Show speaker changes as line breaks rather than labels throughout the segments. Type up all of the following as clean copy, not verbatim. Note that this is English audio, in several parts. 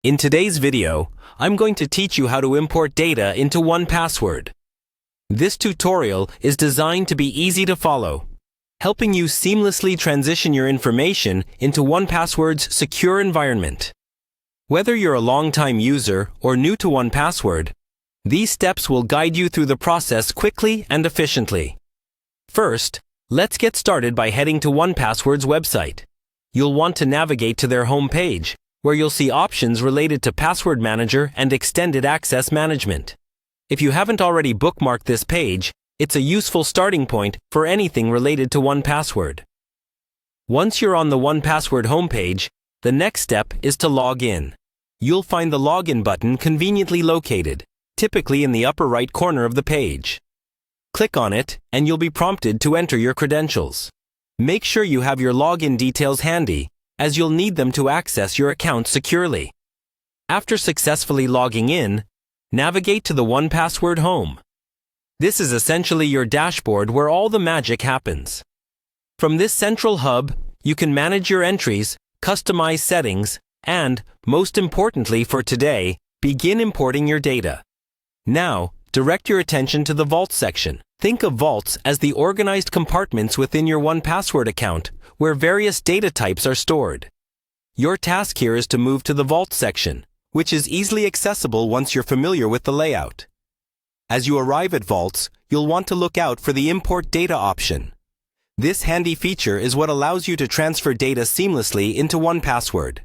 In today's video, I'm going to teach you how to import data into 1password. This tutorial is designed to be easy to follow, helping you seamlessly transition your information into 1password's secure environment. Whether you're a long-time user or new to 1password, these steps will guide you through the process quickly and efficiently. First, let's get started by heading to 1password's website. You'll want to navigate to their home page, where you'll see options related to Password Manager and Extended Access Management. If you haven't already bookmarked this page, it's a useful starting point for anything related to 1password. Once you're on the 1password homepage, the next step is to log in. You'll find the Login button conveniently located, typically in the upper right corner of the page. Click on it, and you'll be prompted to enter your credentials. Make sure you have your login details handy, as you'll need them to access your account securely. After successfully logging in, navigate to the 1password home. This is essentially your dashboard where all the magic happens. From this central hub, you can manage your entries, customize settings, and, most importantly for today, begin importing your data. Now, direct your attention to the Vaults section. Think of vaults as the organized compartments within your 1password account, where various data types are stored. Your task here is to move to the Vault section, which is easily accessible once you're familiar with the layout. As you arrive at Vaults, you'll want to look out for the Import Data option. This handy feature is what allows you to transfer data seamlessly into 1password.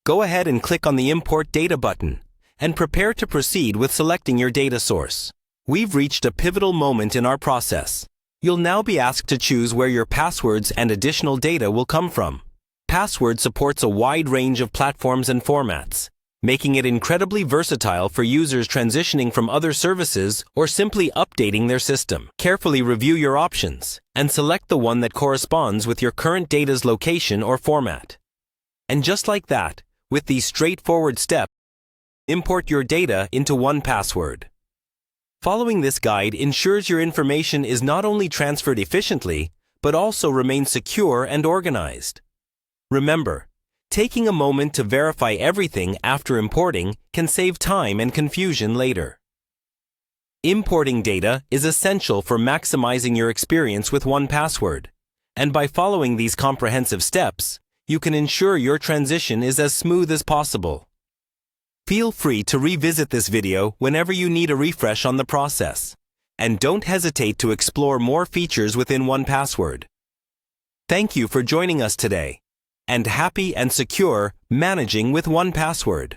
Go ahead and click on the Import Data button, and prepare to proceed with selecting your data source. We've reached a pivotal moment in our process. You'll now be asked to choose where your passwords and additional data will come from. Password supports a wide range of platforms and formats, making it incredibly versatile for users transitioning from other services or simply updating their system. Carefully review your options and select the one that corresponds with your current data's location or format. And just like that, with these straightforward steps, import your data into 1password. Following this guide ensures your information is not only transferred efficiently, but also remains secure and organized. Remember, taking a moment to verify everything after importing can save time and confusion later. Importing data is essential for maximizing your experience with 1password, and by following these comprehensive steps, you can ensure your transition is as smooth as possible. Feel free to revisit this video whenever you need a refresh on the process, and don't hesitate to explore more features within 1password. Thank you for joining us today, and happy and secure managing with 1password.